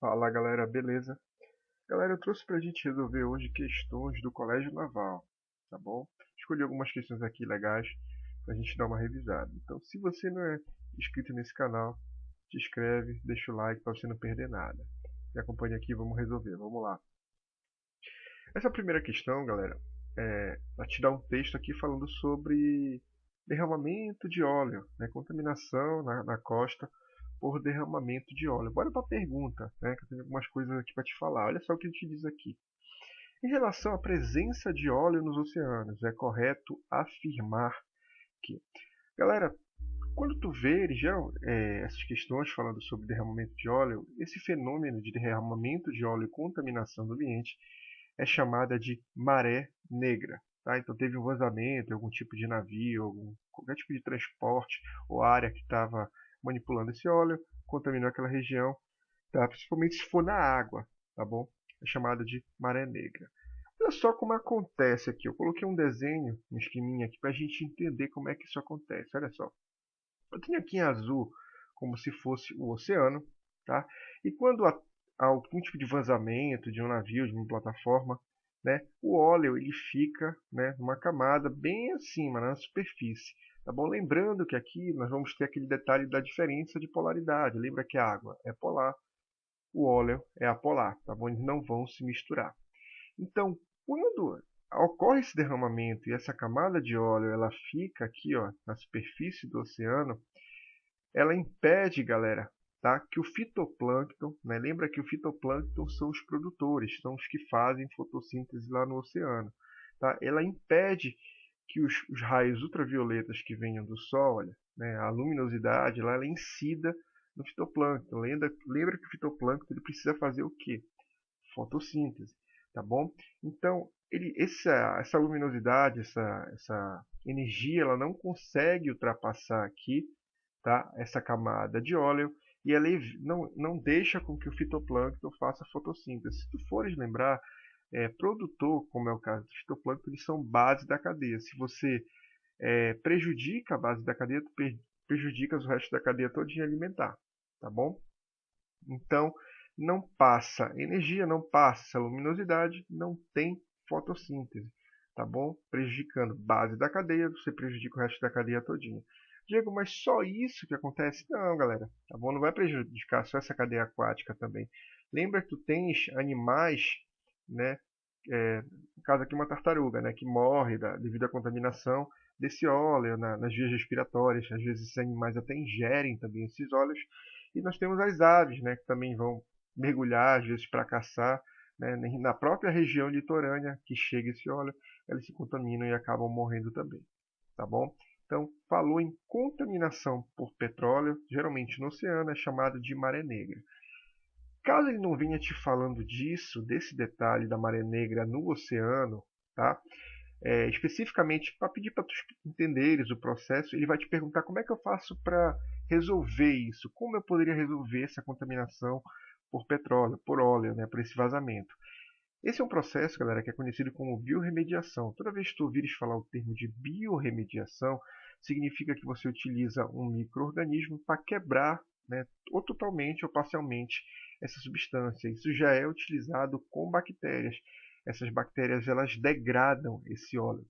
Fala galera, beleza? Galera, eu trouxe pra gente resolver hoje questões do Colégio Naval, tá bom? Escolhi algumas questões aqui legais pra gente dar uma revisada. Então, se você não é inscrito nesse canal, te inscreve, deixa o like pra você não perder nada. Me acompanha aqui, vamos resolver, vamos lá. Essa primeira questão, galera, vai te dar um texto aqui falando sobre derramamento de óleo, né? Contaminação na costa por derramamento de óleo. Bora para a pergunta, né? Que eu tenho algumas coisas aqui para te falar. Olha só o que ele te diz aqui. Em relação à presença de óleo nos oceanos, é correto afirmar que, galera, quando tu vê essas questões falando sobre derramamento de óleo, esse fenômeno de derramamento de óleo e contaminação do ambiente é chamada de maré negra. Tá? Então teve um vazamento, algum tipo de navio, qualquer tipo de transporte ou área que estava manipulando esse óleo, contaminou aquela região, tá? Principalmente se for na água, tá bom? É chamada de maré negra. Olha só como acontece aqui. Eu coloquei um desenho, um esqueminha aqui, para a gente entender como é que isso acontece. Olha só. Eu tenho aqui em azul como se fosse o oceano, tá? E quando há algum tipo de vazamento de um navio, de uma plataforma, né, o óleo ele fica, né, numa camada bem acima, na superfície. Tá bom? Lembrando que aqui nós vamos ter aquele detalhe da diferença de polaridade. Lembra que a água é polar, o óleo é apolar, tá bom? Eles não vão se misturar. Então, quando ocorre esse derramamento e essa camada de óleo ela fica aqui, ó, na superfície do oceano, ela impede, galera, tá, que o fitoplâncton, né, lembra que o fitoplâncton são os produtores, são os que fazem fotossíntese lá no oceano, tá? Ela impede que os raios ultravioletas que venham do Sol, olha, né, a luminosidade lá, ela incida no fitoplâncton. Lembra que o fitoplâncton ele precisa fazer o quê? Fotossíntese, tá bom? Então, essa luminosidade, essa energia, ela não consegue ultrapassar aqui, tá? Essa camada de óleo e ela não deixa com que o fitoplâncton faça fotossíntese. Se tu fores lembrar, produtor, como é o caso do fitoplâncton, eles são base da cadeia. Se você prejudica a base da cadeia, tu prejudica o resto da cadeia todinha alimentar, tá bom? Então, não passa energia, não passa luminosidade, não tem fotossíntese, tá bom? Prejudicando base da cadeia, você prejudica o resto da cadeia todinha. Diego, mas só isso que acontece? Não, galera, tá bom? Não vai prejudicar só essa cadeia aquática também. Lembra que tu tens animais, né? No caso aqui uma tartaruga, né? Que morre devido à contaminação desse óleo nas vias respiratórias. Às vezes esses animais até ingerem também esses óleos. E nós temos as aves, né? Que também vão mergulhar, às vezes para caçar, né? Na própria região litorânea que chega esse óleo, elas se contaminam e acabam morrendo também, tá bom? Então, falou em contaminação por petróleo, geralmente no oceano, é chamado de maré negra. Caso ele não venha te falando disso, desse detalhe da maré negra no oceano, tá? Especificamente para pedir para tu entenderes o processo, ele vai te perguntar como é que eu faço para resolver isso, como eu poderia resolver essa contaminação por petróleo, por óleo, né, por esse vazamento. Esse é um processo, galera, que é conhecido como biorremediação. Toda vez que tu ouvires falar o termo de biorremediação, significa que você utiliza um micro-organismo para quebrar, né, ou totalmente ou parcialmente essa substância. Isso já é utilizado com bactérias. Essas bactérias elas degradam esse óleo,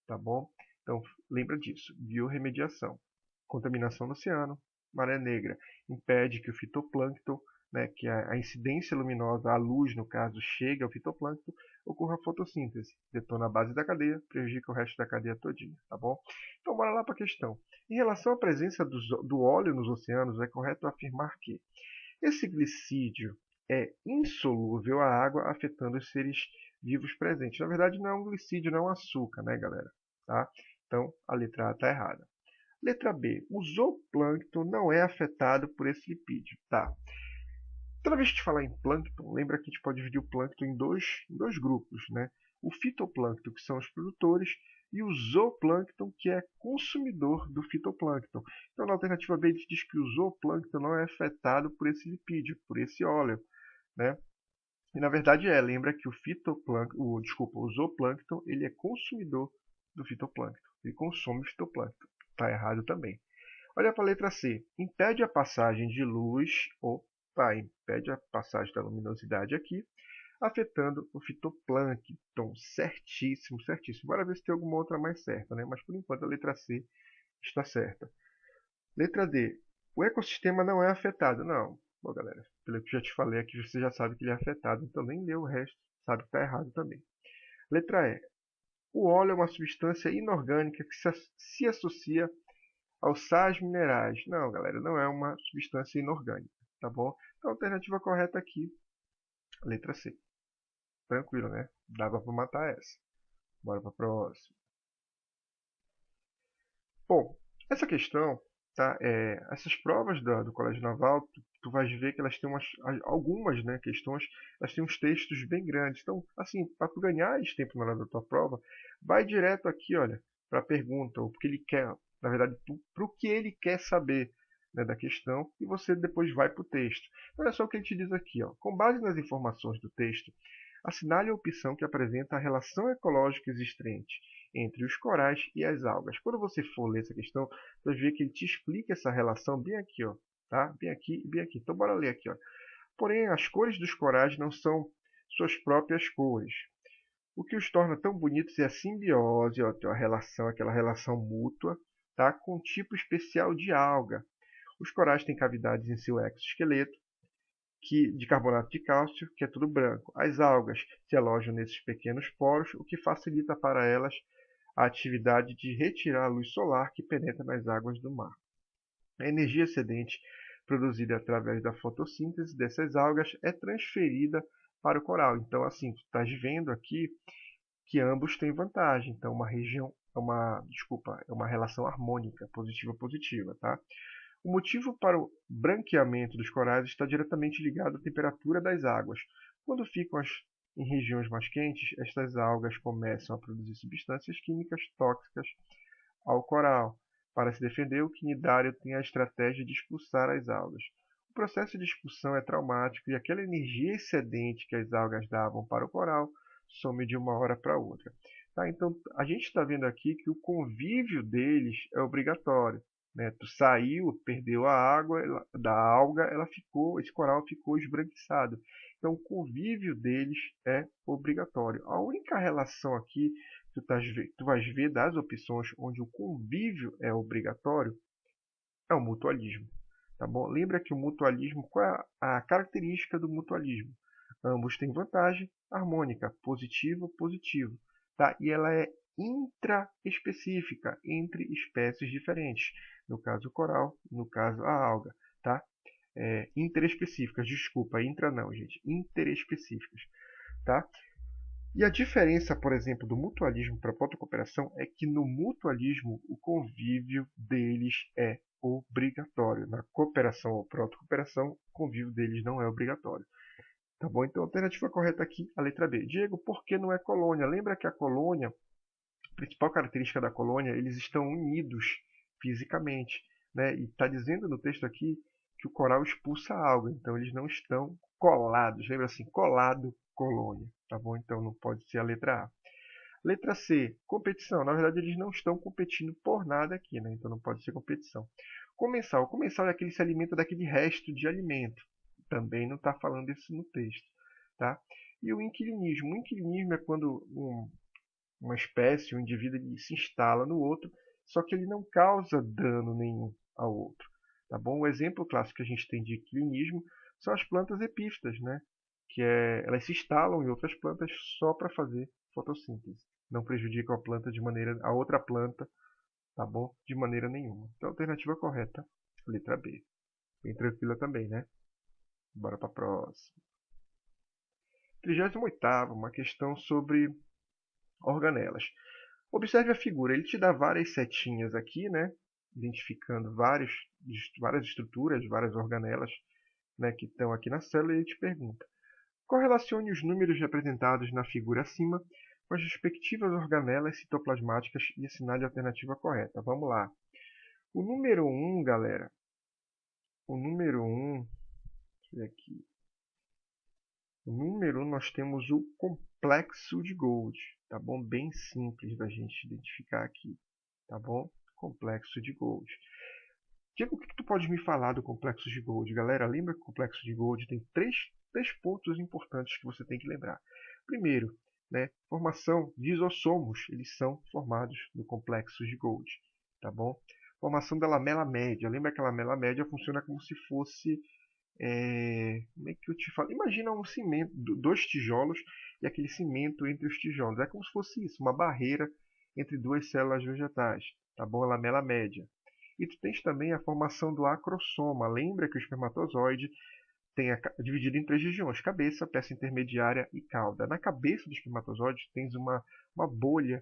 tá bom? Então lembra disso, biorremediação. Contaminação no oceano, maré negra, impede que o fitoplâncton, né, que a incidência luminosa, a luz no caso, chegue ao fitoplâncton, ocorra a fotossíntese, detona a base da cadeia, prejudica o resto da cadeia todinha, tá bom? Então bora lá para a questão. Em relação à presença do óleo nos oceanos, é correto afirmar que esse glicídio é insolúvel à água, afetando os seres vivos presentes. Na verdade, não é um glicídio, não é um açúcar, né, galera? Tá? Então, a letra A está errada. Letra B. O zooplâncton não é afetado por esse lipídio. Tá. Toda vez que a gente falar em plâncton, lembra que a gente pode dividir o plâncton em dois grupos, né? O fitoplâncton, que são os produtores, e o zooplâncton, que é consumidor do fitoplâncton. Então, na alternativa B, ele diz que o zooplâncton não é afetado por esse lipídio, por esse óleo, né? E na verdade lembra que o zooplâncton, ele é consumidor do fitoplâncton. Ele consome o fitoplâncton. Está errado também. Olha para a letra C. Impede a passagem de luz ou impede a passagem da luminosidade aqui, afetando o fitoplâncton. Certíssimo, certíssimo. Bora ver se tem alguma outra mais certa, né? Mas por enquanto a letra C está certa. Letra D. O ecossistema não é afetado. Não. Bom, galera, pelo que eu já te falei aqui, você já sabe que ele é afetado, então nem lê o resto, sabe que está errado também. Letra E. O óleo é uma substância inorgânica que se associa aos sais minerais. Não, galera, não é uma substância inorgânica, tá bom? Então a alternativa correta aqui, letra C. Tranquilo, né? Dava para matar essa. Bora para a próxima. Bom, essa questão, tá? Essas provas do Colégio Naval, tu vais ver que elas têm algumas, né, questões, elas têm uns textos bem grandes. Então, assim, para tu ganhar esse tempo na hora da tua prova, vai direto aqui, olha, para a pergunta, ou porque ele quer, na verdade, para o que ele quer saber, né, da questão, e você depois vai para o texto. Então, olha só o que ele te diz aqui, ó. Com base nas informações do texto, assinale a opção que apresenta a relação ecológica existente entre os corais e as algas. Quando você for ler essa questão, você vai ver que ele te explica essa relação bem aqui, ó, tá? Bem aqui e bem aqui. Então bora ler aqui, ó. Porém, as cores dos corais não são suas próprias cores. O que os torna tão bonitos é a simbiose, ó, a relação, aquela relação mútua, tá? Com um tipo especial de alga. Os corais têm cavidades em seu exoesqueleto, de carbonato de cálcio, que é tudo branco. As algas se alojam nesses pequenos poros, o que facilita para elas a atividade de retirar a luz solar que penetra nas águas do mar. A energia excedente produzida através da fotossíntese dessas algas é transferida para o coral. Então, assim, tu estás vendo aqui que ambos têm vantagem. Então, é uma relação harmônica, positiva-positiva, tá? O motivo para o branqueamento dos corais está diretamente ligado à temperatura das águas. Quando ficam em regiões mais quentes, estas algas começam a produzir substâncias químicas tóxicas ao coral. Para se defender, o quinidário tem a estratégia de expulsar as algas. O processo de expulsão é traumático e aquela energia excedente que as algas davam para o coral some de uma hora para outra. Tá? Então, a gente está vendo aqui que o convívio deles é obrigatório. Né? Tu saiu, perdeu a água da alga, esse coral ficou esbranquiçado. Então, o convívio deles é obrigatório. A única relação aqui tu vais ver das opções onde o convívio é obrigatório é o mutualismo. Tá bom? Lembra que o mutualismo, qual é a característica do mutualismo? Ambos têm vantagem harmônica, positivo. Tá? E ela é intraespecífica entre espécies diferentes. No caso o coral, no caso a alga. Tá? Interespecíficas, desculpa, intra não, gente. Interespecíficas. Tá? E a diferença, por exemplo, do mutualismo para a protocooperação é que no mutualismo o convívio deles é obrigatório. Na cooperação ou protocooperação, o convívio deles não é obrigatório. Tá bom? Então a alternativa correta aqui, a letra B. Diego, por que não é colônia? Lembra que a colônia, a principal característica da colônia, eles estão unidos fisicamente. Né? E está dizendo no texto aqui que o coral expulsa a alga, então eles não estão colados. Lembra assim, colado, colônia. Tá bom? Então não pode ser a letra A. Letra C, competição. Na verdade, eles não estão competindo por nada aqui, né? Então não pode ser competição. Comensal. O comensal é aquele que se alimenta daquele resto de alimento. Também não está falando isso no texto. Tá? E o inquilinismo. O inquilinismo é quando uma espécie, um indivíduo, ele se instala no outro, só que ele não causa dano nenhum ao outro. Tá bom? O exemplo clássico que a gente tem de inquilinismo são as plantas epífitas, né? Elas se instalam em outras plantas só para fazer fotossíntese. Não prejudicam a outra planta, tá bom? De maneira nenhuma. Então, a alternativa correta, letra B. Bem tranquila também, né? Bora para a próxima. 38ª, uma questão sobre organelas. Observe a figura, ele te dá várias setinhas aqui, né? Identificando várias estruturas, várias organelas, né, que estão aqui na célula, e ele te pergunta: correlacione os números representados na figura acima com as respectivas organelas citoplasmáticas e assinale a alternativa correta. Vamos lá. O número 1, galera. O número 1, deixa eu ver aqui. O número 1 nós temos o complexo de Gold, tá bom? Bem simples da gente identificar aqui, tá bom? Complexo de Gold. Diego, o que tu pode me falar do complexo de Golgi? Galera, lembra que o complexo de Golgi tem três pontos importantes que você tem que lembrar. Primeiro, né, formação de isossomos, eles são formados no complexo de Golgi, tá bom? Formação da lamela média, lembra que a lamela média funciona como se fosse, como é que eu te falo? Imagina um cimento, dois tijolos e aquele cimento entre os tijolos, é como se fosse isso, uma barreira entre duas células vegetais, tá bom? A lamela média. E tu tens também a formação do acrossoma. Lembra que o espermatozoide dividido em três regiões: cabeça, peça intermediária e cauda. Na cabeça do espermatozoide tens uma bolha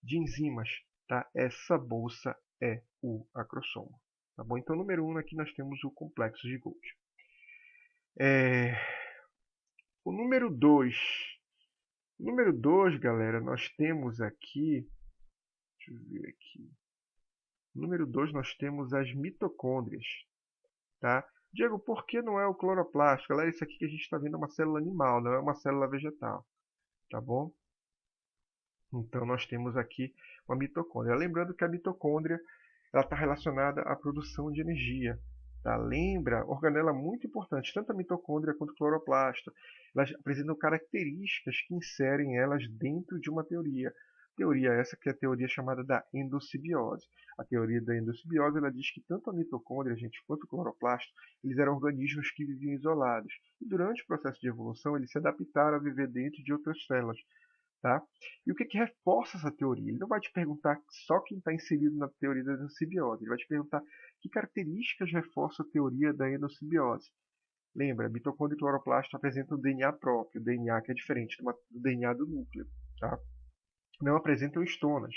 de enzimas. Tá? Essa bolsa é o acrossoma. Tá bom? Então, número 1, aqui nós temos o complexo de Golgi. O número 2. O número 2, galera, nós temos aqui... Deixa eu ver aqui. No número 2, nós temos as mitocôndrias. Tá? Diego, por que não é o cloroplasto? Galera, isso aqui que a gente está vendo é uma célula animal, não é uma célula vegetal. Tá bom? Então, nós temos aqui uma mitocôndria. Lembrando que a mitocôndria está relacionada à produção de energia. Tá? Lembra? Organela muito importante, tanto a mitocôndria quanto o cloroplasto. Elas apresentam características que inserem elas dentro de uma teoria. Teoria essa que é a teoria chamada da endossimbiose. A teoria da endossimbiose ela diz que tanto a mitocôndria, gente, quanto o cloroplasto, eles eram organismos que viviam isolados. E durante o processo de evolução, eles se adaptaram a viver dentro de outras células. Tá? E o que reforça essa teoria? Ele não vai te perguntar só quem está inserido na teoria da endossimbiose. Ele vai te perguntar que características reforçam a teoria da endossimbiose. Lembra, mitocôndria e cloroplasto apresentam DNA próprio, DNA que é diferente do DNA do núcleo. Tá? Não apresentam estonas,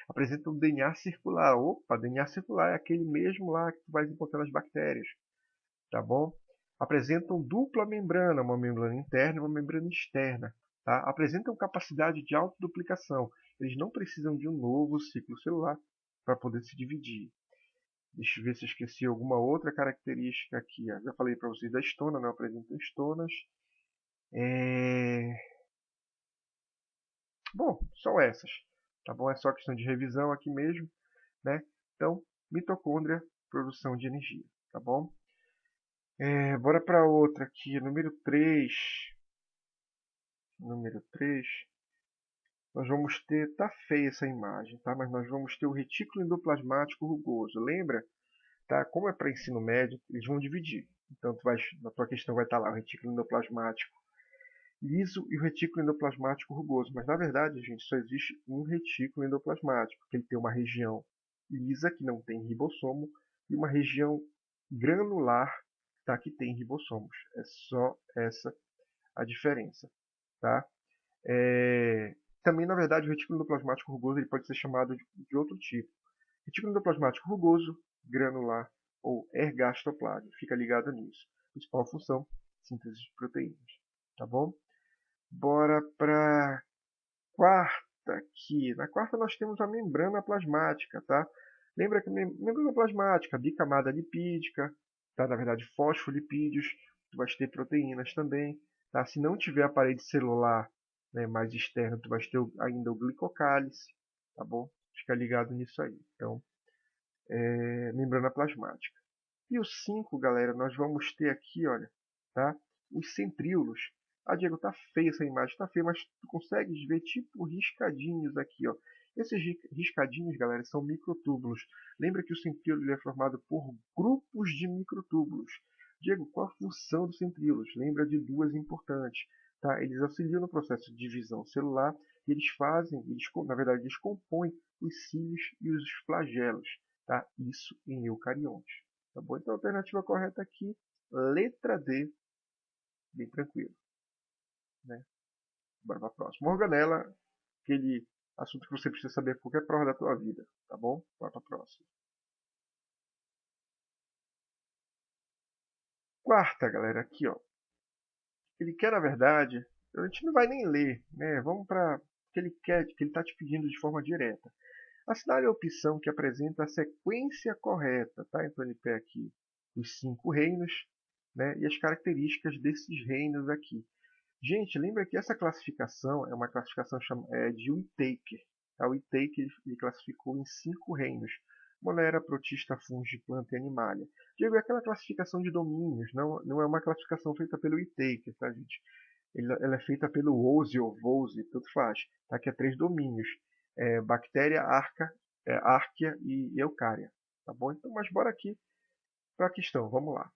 apresentam DNA circular. Opa, DNA circular é aquele mesmo lá que tu vai encontrar nas bactérias. Tá bom? Apresentam dupla membrana, uma membrana interna e uma membrana externa. Tá? Apresentam capacidade de autoduplicação. Eles não precisam de um novo ciclo celular para poder se dividir. Deixa eu ver se eu esqueci alguma outra característica aqui. Já falei para vocês da estona, não apresentam estonas. Bom, são essas. Tá bom? É só questão de revisão aqui mesmo. Né? Então, mitocôndria, produção de energia. Tá bom? Bora para outra aqui, número 3. Número 3. Nós vamos ter, tá feia essa imagem, tá? Mas nós vamos ter o retículo endoplasmático rugoso. Lembra? Tá? Como é para ensino médio, eles vão dividir. Então, na tua questão vai estar lá o retículo endoplasmático liso e o retículo endoplasmático rugoso. Mas, na verdade, gente, só existe um retículo endoplasmático, que ele tem uma região lisa, que não tem ribossomo, e uma região granular, tá? Que tem ribossomos. É só essa a diferença, tá? Também, na verdade, o retículo endoplasmático rugoso ele pode ser chamado de outro tipo. Retículo endoplasmático rugoso, granular ou ergastoplasma. Fica ligado nisso. Principal função, síntese de proteínas. Tá bom? Bora para quarta aqui. Na quarta nós temos a membrana plasmática, tá? Lembra que a membrana plasmática, bicamada lipídica, tá? Na verdade, fosfolipídios, tu vai ter proteínas também, tá? Se não tiver a parede celular, né, mais externa, tu vai ter ainda o glicocálice, tá bom? Fica ligado nisso aí. Então, membrana plasmática. E o 5, galera, nós vamos ter aqui, olha, tá? Os centríolos. Ah, Diego, tá feia essa imagem, tá feia, mas tu consegues ver tipo riscadinhos aqui, ó. Esses riscadinhos, galera, são microtúbulos. Lembra que o centríolo é formado por grupos de microtúbulos. Diego, qual a função dos centríolos? Lembra de duas importantes. Tá? Eles auxiliam no processo de divisão celular e na verdade, eles compõem os cílios e os flagelos. Tá? Isso em eucariontes. Tá bom? Então a alternativa correta aqui, letra D, bem tranquilo. Né? Bora para a próxima. Organela, aquele assunto que você precisa saber por qualquer prova da tua vida. Tá bom? Bora para a próxima. Quarta, galera, aqui, ó. Ele quer, na verdade, a gente não vai nem ler, né? Vamos para o que ele quer, que ele está te pedindo de forma direta. Assinale a opção que apresenta a sequência correta, tá? Então ele quer aqui os 5 reinos, né? E as características desses reinos aqui. Gente, lembra que essa classificação é uma classificação de Whittaker. Tá? O Whittaker ele classificou em 5 reinos. Monera, protista, fungi, planta e animalia. Diego, é aquela classificação de domínios, não é uma classificação feita pelo Itaker, tá, gente? Ela é feita pelo Wose ou Vose, tanto faz. Tá? Que é 3 domínios. Bactéria, árquea e eucária. Tá bom? Então, mas bora aqui para a questão. Vamos lá.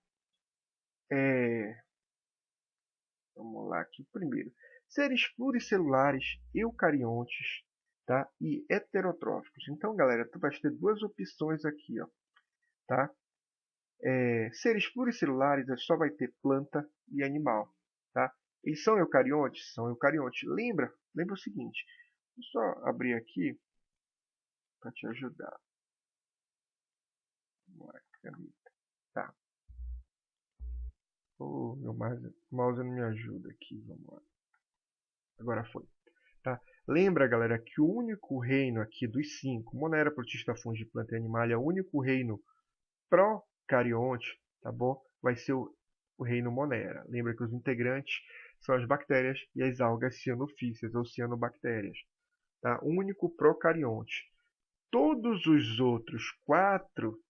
Vamos lá aqui primeiro. Seres pluricelulares, eucariontes, tá? E heterotróficos. Então, galera, tu vai ter duas opções aqui, ó, tá? Seres pluricelulares só vai ter planta e animal, tá? Eles são eucariontes? São eucariontes. Lembra o seguinte. Deixa eu só abrir aqui para te ajudar. Vamos lá, caneta. Tá. Meu mouse não me ajuda aqui. Vamos lá. Agora foi. Tá? Lembra, galera, que o único reino aqui dos 5, Monera, protista, fungi, planta e animalia, o único reino procarionte, tá bom? Vai ser o reino Monera. Lembra que os integrantes são as bactérias e as algas cianofícias ou cianobactérias. Tá? O único procarionte. Todos os outros 4,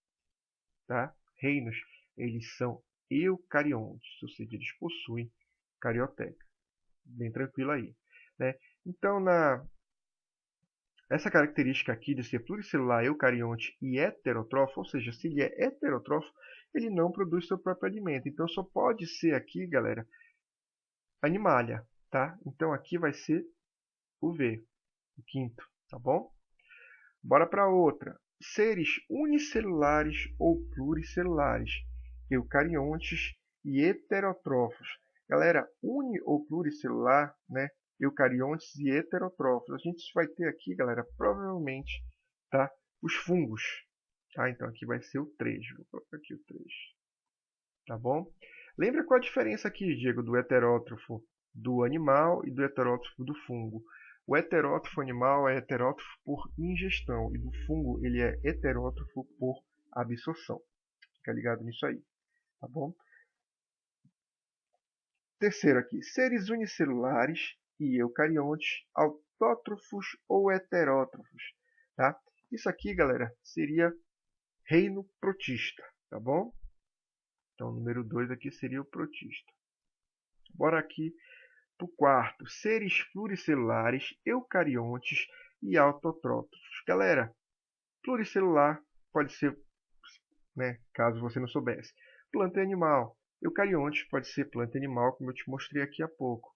tá, reinos, eles são eucariontes, ou seja, eles possuem carioteca. Bem tranquilo aí. Né? Então, essa característica aqui de ser pluricelular, eucarionte e heterotrófo, ou seja, se ele é heterotrófo, ele não produz seu próprio alimento. Então, só pode ser aqui, galera, animalia. Tá? Então, aqui vai ser o V, o quinto. Tá bom? Bora para outra. Seres unicelulares ou pluricelulares, eucariontes e heterotrófos. Galera, uni ou pluricelular, né? Eucariontes e heterotrófos. A gente vai ter aqui, galera, provavelmente, tá? Os fungos. Tá? Então aqui vai ser o 3. Vou colocar aqui o 3. Tá bom? Lembra qual a diferença aqui, Diego, do heterótrofo do animal e do heterótrofo do fungo? O heterótrofo animal é heterótrofo por ingestão e do fungo ele é heterótrofo por absorção. Fica ligado nisso aí, tá bom? Terceiro aqui, seres unicelulares e eucariontes, autótrofos ou heterótrofos, tá? Isso aqui, galera, seria reino protista, tá bom? Então, o número 2 aqui seria o protista. Bora aqui para o quarto, seres pluricelulares, eucariontes e autotrófos. Galera, pluricelular pode ser, né, caso você não soubesse, planta e animal. Eucariontes pode ser planta e animal, como eu te mostrei aqui há pouco.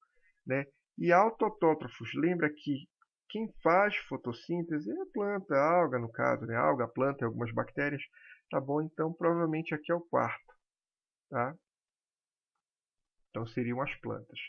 Né? E autotótrofos, lembra que quem faz fotossíntese é a planta, a alga no caso, né? A alga, a planta e algumas bactérias. Tá bom? Então, provavelmente aqui é o quarto. Tá? Então, seriam as plantas.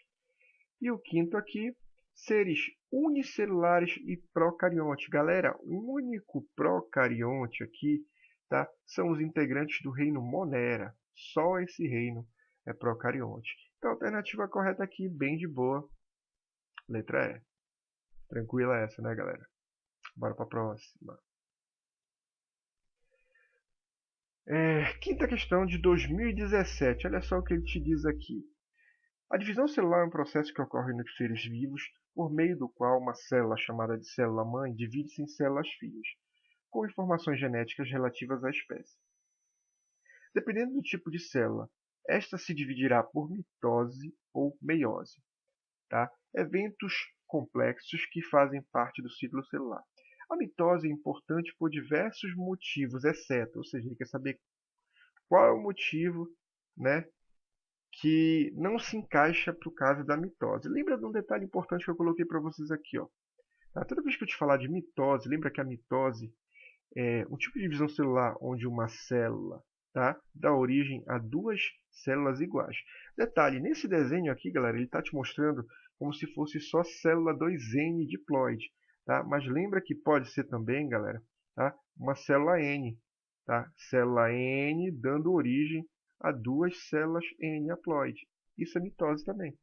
E o quinto aqui, seres unicelulares e procariontes. Galera, o único procarionte aqui, tá, são os integrantes do reino Monera. Só esse reino é procarionte. Então, a alternativa correta aqui, bem de boa, letra E. Tranquila essa, né, galera? Bora para a próxima. Quinta questão de 2017. Olha só o que ele te diz aqui. A divisão celular é um processo que ocorre nos seres vivos, por meio do qual uma célula chamada de célula-mãe divide-se em células-filhas, com informações genéticas relativas à espécie. Dependendo do tipo de célula, esta se dividirá por mitose ou meiose. Tá? Eventos complexos que fazem parte do ciclo celular. A mitose é importante por diversos motivos, exceto, ou seja, ele quer saber qual é o motivo, né, que não se encaixa para o caso da mitose. Lembra de um detalhe importante que eu coloquei para vocês aqui, ó. Tá? Toda vez que eu te falar de mitose, lembra que a mitose é um tipo de divisão celular onde uma célula, tá, dá origem a duas células iguais. Detalhe, nesse desenho aqui, galera, ele está te mostrando como se fosse só célula 2N diploide. Tá? Mas lembra que pode ser também, galera, tá, uma célula N. Tá? Célula N dando origem a duas células N haploide. Isso é mitose também.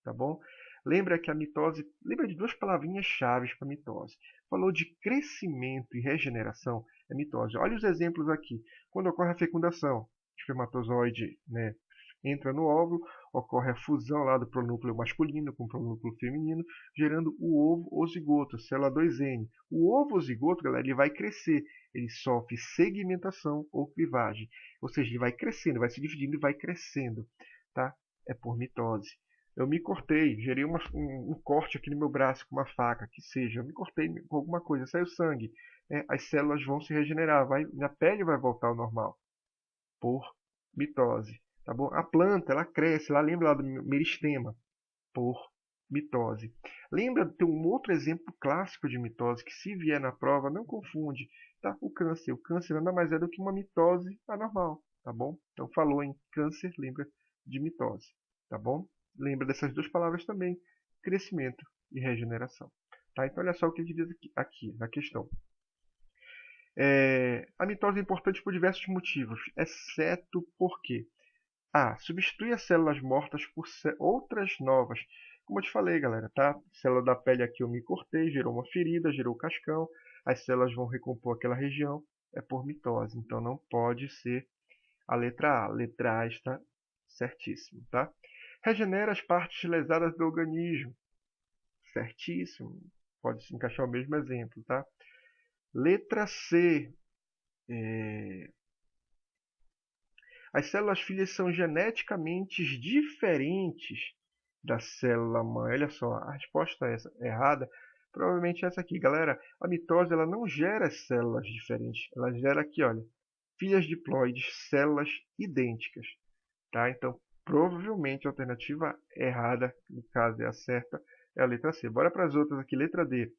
Tá bom? Lembra que a mitose, lembra de duas palavrinhas chaves para mitose. Falou de crescimento e regeneração, é mitose. Olha os exemplos aqui. Quando ocorre a fecundação, o espermatozoide, né, entra no óvulo, ocorre a fusão lá do pronúcleo masculino com o pronúcleo feminino, gerando o ovo ou zigoto, célula 2N. O ovo ou zigoto, galera, ele vai crescer, ele sofre segmentação ou clivagem, ou seja, ele vai crescendo, vai se dividindo e vai crescendo, tá? É por mitose. Eu me cortei, gerei um corte aqui no meu braço com uma faca, que seja, eu me cortei com alguma coisa, saiu sangue, as células vão se regenerar, minha pele vai voltar ao normal, por mitose, tá bom? A planta, ela cresce, ela lembra lá do meristema, por mitose. Lembra, tem um outro exemplo clássico de mitose, que se vier na prova, não confunde, tá? O câncer. O câncer nada mais é do que uma mitose anormal, tá bom? Então, falou em câncer, lembra de mitose, tá bom? Lembra dessas duas palavras também, crescimento e regeneração. Tá? Então, olha só o que ele diz aqui na questão. A mitose é importante por diversos motivos, exceto porque substitui as células mortas por outras novas. Como eu te falei, galera, tá? Célula da pele aqui eu me cortei, gerou uma ferida, gerou cascão, as células vão recompor aquela região, é por mitose. Então não pode ser a letra A. A letra A está certíssimo, tá? Regenera as partes lesadas do organismo. Certíssimo. Pode se encaixar o mesmo exemplo, tá? Letra C. As células filhas são geneticamente diferentes da célula mãe. Olha só, a resposta é essa, errada. Provavelmente essa aqui. Galera, a mitose ela não gera células diferentes. Ela gera aqui, olha, filhas diploides, células idênticas. Tá? Então, provavelmente a alternativa errada, no caso é a certa, é a letra C. Bora para as outras aqui. Letra D.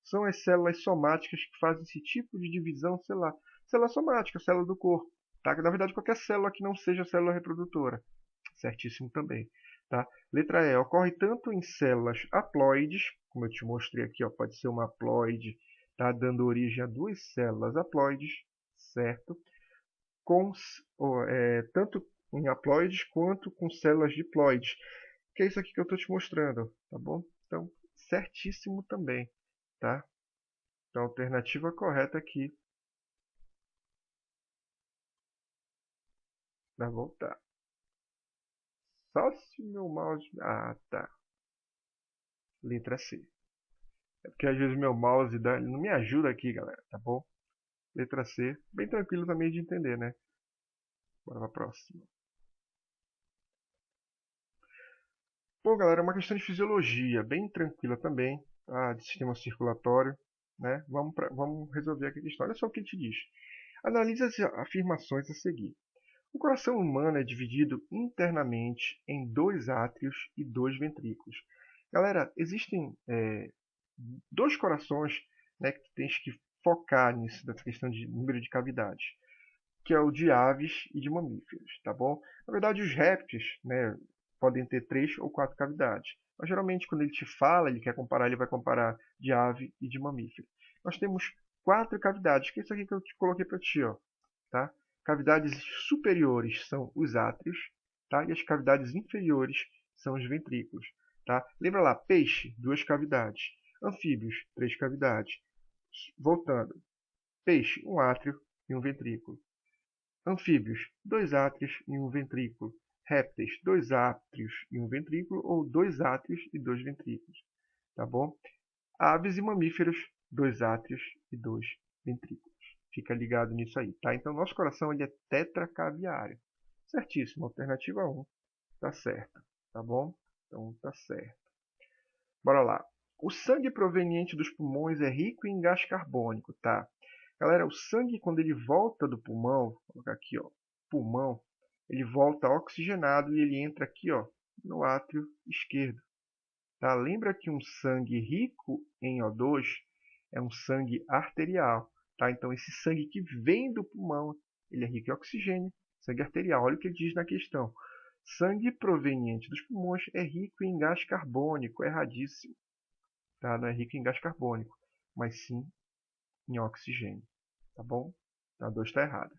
São as células somáticas que fazem esse tipo de divisão celular. Célula somática, célula do corpo. Tá? Na verdade, qualquer célula que não seja célula reprodutora. Certíssimo também. Tá? Letra E. Ocorre tanto em células haploides, como eu te mostrei aqui, ó, pode ser uma haploide, tá? Dando origem a duas células haploides, certo? Tanto em haploides quanto com células diploides, que é isso aqui que eu estou te mostrando, tá bom? Então, certíssimo também, tá? Então, a alternativa correta aqui vai voltar. Só se meu mouse... tá. Letra C. É porque às vezes meu mouse ele não me ajuda aqui, galera, tá bom? Letra C. Bem tranquilo também de entender, né? Bora para a próxima. Bom, galera, é uma questão de fisiologia, bem tranquila também, tá? De sistema circulatório, né? Vamos resolver aqui a questão. Olha só o que ele te diz. Analise as afirmações a seguir. O coração humano é dividido internamente em 2 átrios e 2 ventrículos. Galera, existem 2 corações, né, que tu tens que focar nisso, nessa questão de número de cavidades, que é o de aves e de mamíferos, tá bom? Na verdade, os répteis, né, podem ter 3 ou 4 cavidades. Mas geralmente, quando ele te fala, ele quer comparar, ele vai comparar de ave e de mamífero. Nós temos 4 cavidades, que é isso aqui que eu te coloquei para ti, ó, tá? Cavidades superiores são os átrios, tá? E as cavidades inferiores são os ventrículos, tá? Lembra lá, peixe, 2 cavidades. Anfíbios, 3 cavidades. Voltando, peixe, um átrio e um ventrículo. Anfíbios, 2 átrios e um ventrículo. Répteis, 2 átrios e um ventrículo, ou 2 átrios e 2 ventrículos, tá bom? Aves e mamíferos, 2 átrios e 2 ventrículos. Fica ligado nisso aí, tá? Então, nosso coração ele é tetracaviário. Certíssimo, alternativa 1, tá certo, tá bom? Então, tá certo. Bora lá. O sangue proveniente dos pulmões é rico em gás carbônico, tá? Galera, o sangue, quando ele volta do pulmão, vou colocar aqui, ó, pulmão, ele volta oxigenado e ele entra aqui, ó, no átrio esquerdo. Tá? Lembra que um sangue rico em O2 é um sangue arterial. Tá? Então, esse sangue que vem do pulmão, ele é rico em oxigênio, sangue arterial. Olha o que ele diz na questão. Sangue proveniente dos pulmões é rico em gás carbônico. Erradíssimo. Tá? Não é rico em gás carbônico, mas sim em oxigênio. Tá bom? A 2 está errada.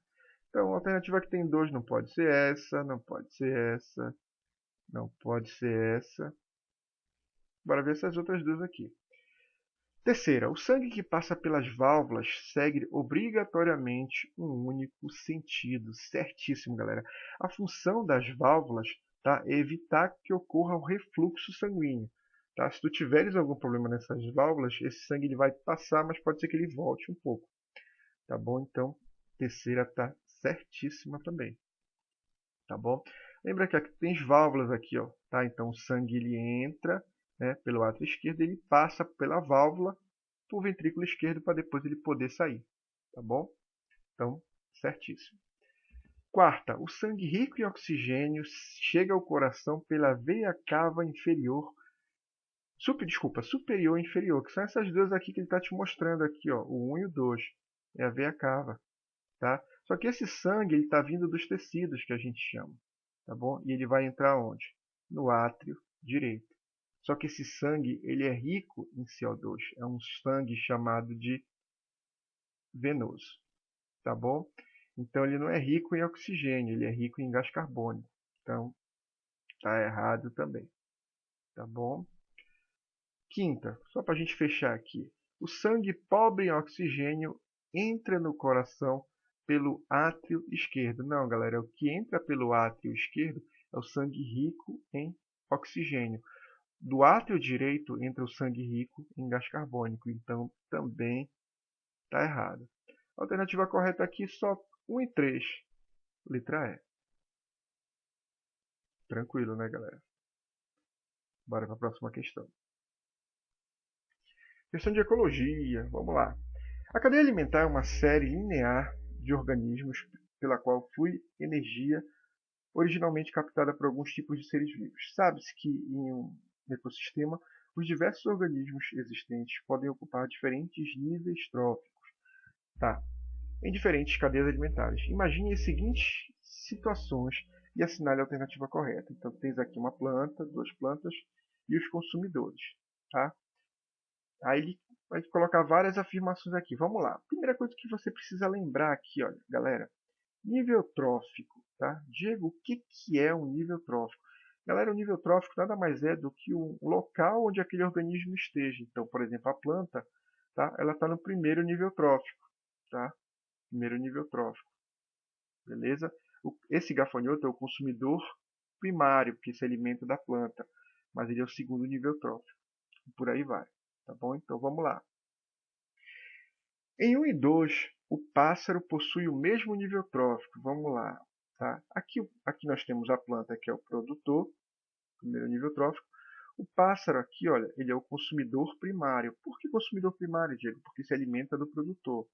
Então, a alternativa que tem 2 não pode ser essa, não pode ser essa, não pode ser essa. Bora ver essas outras duas aqui. Terceira, o sangue que passa pelas válvulas segue obrigatoriamente um único sentido. Certíssimo, galera. A função das válvulas tá? É evitar que ocorra o refluxo sanguíneo. Tá? Se tu tiveres algum problema nessas válvulas, esse sangue ele vai passar, mas pode ser que ele volte um pouco. Tá bom? Então, terceira tá certíssima também. Tá bom? Lembra que aqui tem as válvulas aqui, ó, tá? Então o sangue ele entra, né, pelo átrio esquerdo, ele passa pela válvula pro ventrículo esquerdo para depois ele poder sair, tá bom? Então, certíssimo. Quarta, o sangue rico em oxigênio chega ao coração pela veia cava inferior, superior e inferior, que são essas duas aqui que ele está te mostrando aqui, ó, o 1 e o 2, é a veia cava, tá? Só que esse sangue ele está vindo dos tecidos que a gente chama, tá bom? E ele vai entrar onde? No átrio direito. Só que esse sangue ele é rico em CO2, é um sangue chamado de venoso, tá bom? Então ele não é rico em oxigênio, ele é rico em gás carbônico. Então tá errado também, tá bom? Quinta, só para a gente fechar aqui. O sangue pobre em oxigênio entra no coração pelo átrio esquerdo. Não, galera, o que entra pelo átrio esquerdo é o sangue rico em oxigênio. Do átrio direito entra o sangue rico em gás carbônico. Então também está errado. A alternativa correta aqui só 1 e 3. Letra E. Tranquilo, né, galera? Bora para a próxima questão. Questão de ecologia. Vamos lá. A cadeia alimentar é uma série linear de organismos pela qual flui energia originalmente captada por alguns tipos de seres vivos. Sabe-se que em um ecossistema, os diversos organismos existentes podem ocupar diferentes níveis tróficos, tá? Em diferentes cadeias alimentares. Imagine as seguintes situações e assinale a alternativa correta. Então, tens aqui uma planta, duas plantas e os consumidores, tá? Aí ele vai colocar várias afirmações aqui. Vamos lá. Primeira coisa que você precisa lembrar aqui, olha, galera, nível trófico, tá? Diego, o que é um nível trófico? Galera, o nível trófico nada mais é do que um local onde aquele organismo esteja. Então, por exemplo, a planta, tá? Ela está no primeiro nível trófico, tá? Primeiro nível trófico, beleza? Esse gafanhoto é o consumidor primário, porque se alimenta da planta, mas ele é o segundo nível trófico. E por aí vai, tá bom? Então vamos lá. Em 1 e 2, o pássaro possui o mesmo nível trófico. Vamos lá. Tá? Aqui nós temos a planta que é o produtor, primeiro nível trófico. O pássaro aqui, olha, ele é o consumidor primário. Por que consumidor primário, Diego? Porque se alimenta do produtor.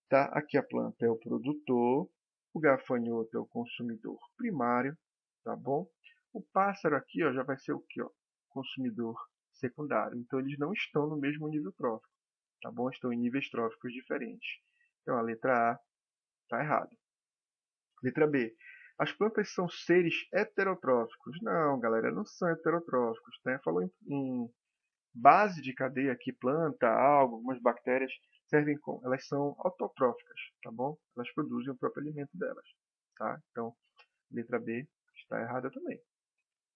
Tá? Aqui a planta é o produtor, o gafanhoto é o consumidor primário, tá bom? O pássaro aqui, ó, já vai ser o que, ó? Consumidor secundário. Então eles não estão no mesmo nível trófico, tá bom? Estão em níveis tróficos diferentes. Então a letra A está errada. Letra B. As plantas são seres heterotróficos. Não, galera, não são heterotróficos. Né? Falou em base de cadeia aqui, planta, alga, algumas bactérias elas são autotróficas, tá bom? Elas produzem o próprio alimento delas, tá? Então, letra B está errada também.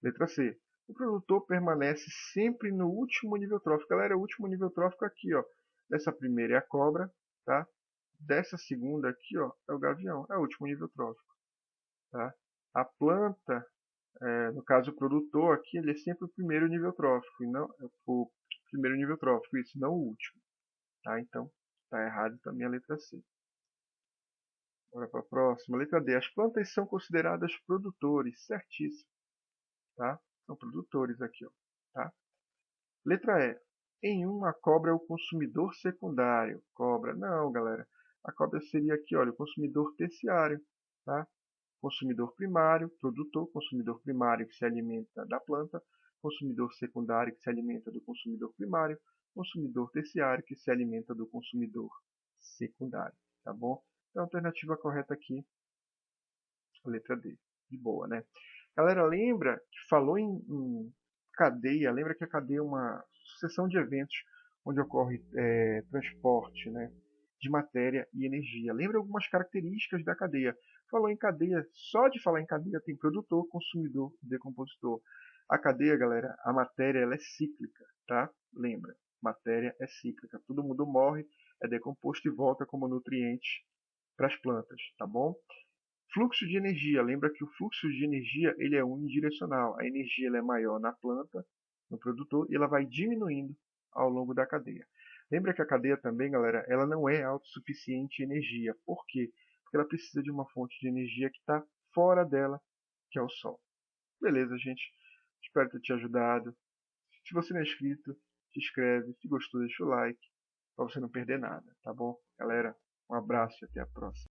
Letra C. O produtor permanece sempre no último nível trófico. Galera, o último nível trófico aqui, ó. Dessa primeira é a cobra, tá? Dessa segunda aqui, ó, é o gavião. É o último nível trófico, tá? A planta, no caso o produtor aqui, ele é sempre o primeiro nível trófico, e não o primeiro nível trófico, isso, não o último, tá? Então, está errado também a letra C. Bora para a próxima. Letra D. As plantas são consideradas produtores, certíssimo, tá? São produtores aqui, ó, tá? Letra E. Em a cobra é o consumidor secundário. Cobra, não, galera. A cobra seria aqui, olha, o consumidor terciário, tá? Consumidor primário, produtor, consumidor primário que se alimenta da planta, consumidor secundário que se alimenta do consumidor primário, consumidor terciário que se alimenta do consumidor secundário, tá bom? Então a alternativa correta aqui, a letra D, de boa, né? Galera, lembra que falou em cadeia, lembra que a cadeia é uma sucessão de eventos onde ocorre transporte, né, de matéria e energia. Lembra algumas características da cadeia. Falou em cadeia, só de falar em cadeia tem produtor, consumidor, decompositor. A cadeia, galera, a matéria ela é cíclica, tá? Lembra, matéria é cíclica. Todo mundo morre, é decomposto e volta como nutriente para as plantas, tá bom? Fluxo de energia. Lembra que o fluxo de energia ele é unidirecional. A energia ela é maior na planta, no produtor, e ela vai diminuindo ao longo da cadeia. Lembra que a cadeia também, galera, ela não é autossuficiente em energia. Por quê? Porque ela precisa de uma fonte de energia que está fora dela, que é o sol. Beleza, gente? Espero ter te ajudado. Se você não é inscrito, se inscreve. Se gostou, deixa o like, para você não perder nada, tá bom? Galera, um abraço e até a próxima.